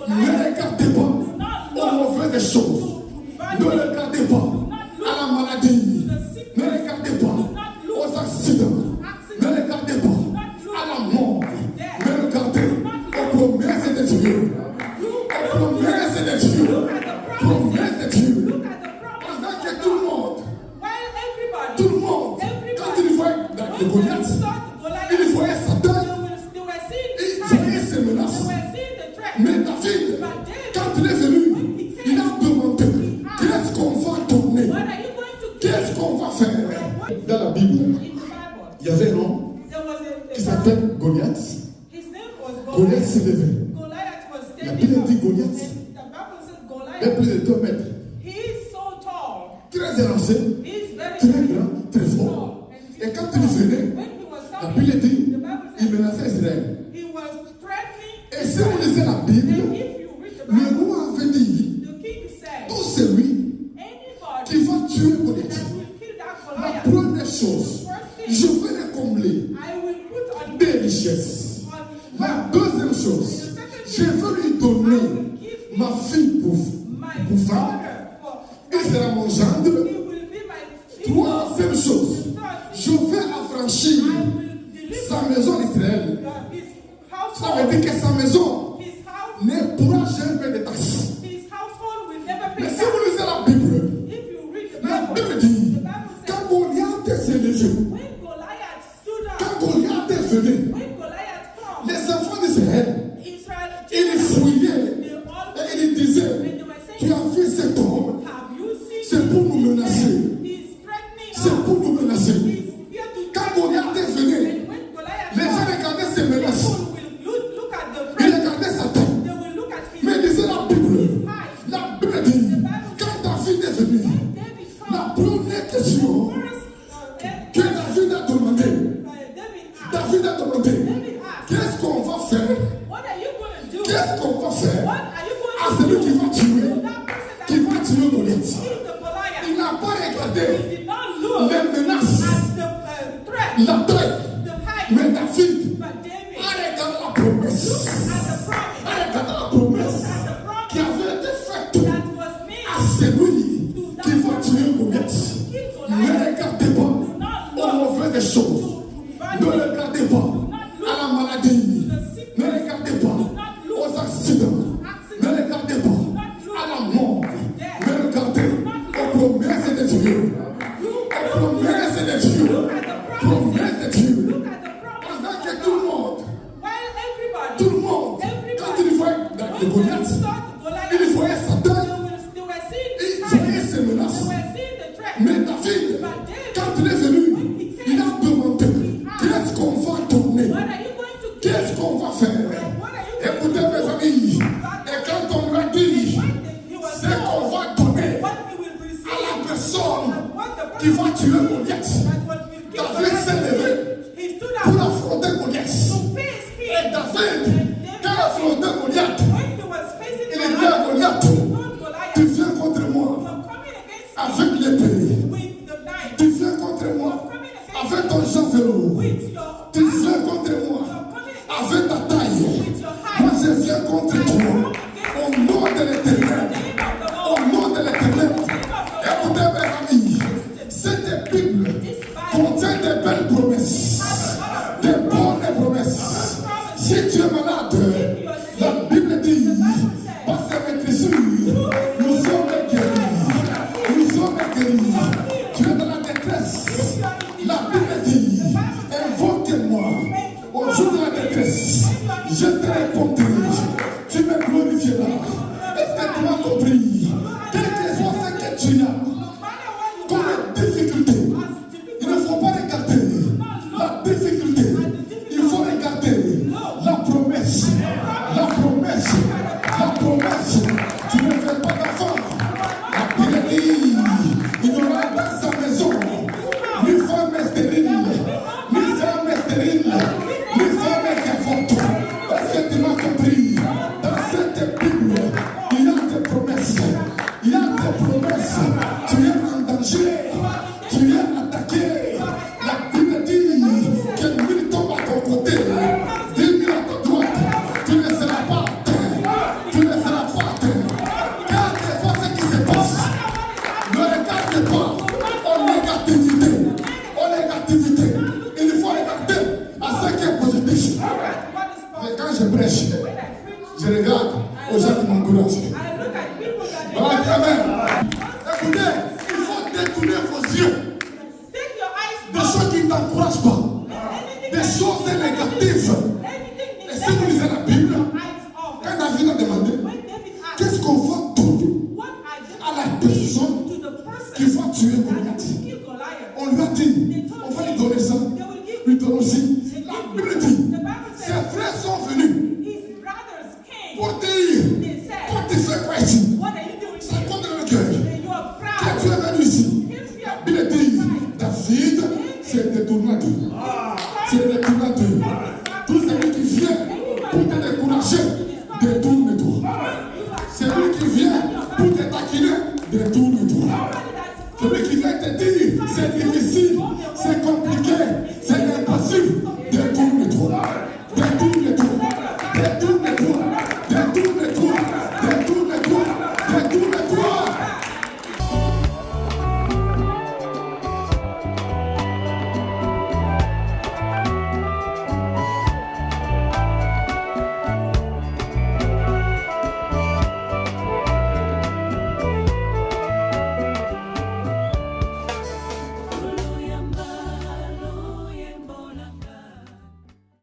Ne regardez pas aux mauvaises choses. Ne regardez pas à la maladie. Ne regardez pas aux accidents. Ne regardez pas à la mort. Ne regardez aux promesses de Dieu. Aux promesses de Dieu. Promesses de Dieu. Pendant que tout le monde, quand il voit le Goliath, il voyait Satan, il voyait ses menaces. Mais David, quand il est venu, il a demandé qu'est-ce qu'on va donner, qu'est-ce qu'on va faire. Dans la Bible, il y avait un homme qui s'appelle Goliath. Goliath s'est levé. La Bible dit Goliath est plus de 2 mètres. Très élancé, très grand, très fort. Et quand il venait, la Bible dit il menaçait Israël. Et si vous lisez la Bible, le roi avait dit tout celui qui va tuer Goliath, la première chose, je vais le combler des richesses. La deuxième chose, je vais lui donner ma fille pour femme. Il sera mon gendre. Troisième chose, je vais affranchir sa maison d'Israël. Ça veut dire que sa maison ne pourra jamais payer de taxes. Mais si vous lisez la Bible dit, quand Goliath s'est levé, quand Goliath est venu, les enfants d'Israël, ils fouillaient et ils disaient, tu as vu cet homme, c'est pour nous menacer. C'est pour nous menacer. Quand Goliath est venu, les gens regardaient ses menaces. Ils regardaient Satan. Mais disait la Bible dit, quand David est venu, la première question que David a demandé, qu'est-ce qu'on va faire? Qu'est-ce qu'on va faire à celui qui va tuer Goliath? Il n'a pas regardé les menaces, la taille, mais David a regardé la promesse. Qui avait été faite à celui qui va tuer Goliath. Ne regardez pas aux mauvaises choses. Ne regardez pas à la maladie. Ne regardez pas aux accidents. Ne regardez pas à la mort. Ne regardez aux promesses de Dieu. Aux promesses de Dieu. Promesses de Dieu. Pendant que tout le monde, quand il voit le Goliath, il voyait Satan, il voyait ses menaces. Mais David, quand il est venu, il a demandé qu'est-ce qu'on va donner, qu'est-ce qu'on va faire. Écoutez mes amis, et quand on m'a dit ce qu'on va donner à la personne qui va tuer Goliath, David s'est levé pour affronter Goliath. Et David, quand il affrontait Goliath, il m'encourager. I look at people that they Voilà, amen. Écoutez, il faut détourner vos yeux take your eyes des choses qui ne t'encouragent pas, des choses négatives. Et si vous lisez la Bible, quand David a demandé, qu'est-ce qu'on va donner à la personne qui va tuer Goliath? On lui a dit, on va lui donner ça, lui donner aussi. La Bible dit, ses frères sont venus pour dire, toi tu fais quoi ici? Ça compte dans le cœur. Que tu es venu ici. La Bible dit, David s'est détourné de Dieu. C'est détourné de Dieu. Tout celui qui vient pour te décourager, détourne-toi. Celui qui vient pour te taquiner, détourne-toi. Celui qui vient te dire, c'est difficile, c'est compliqué, c'est impossible, détourne-toi.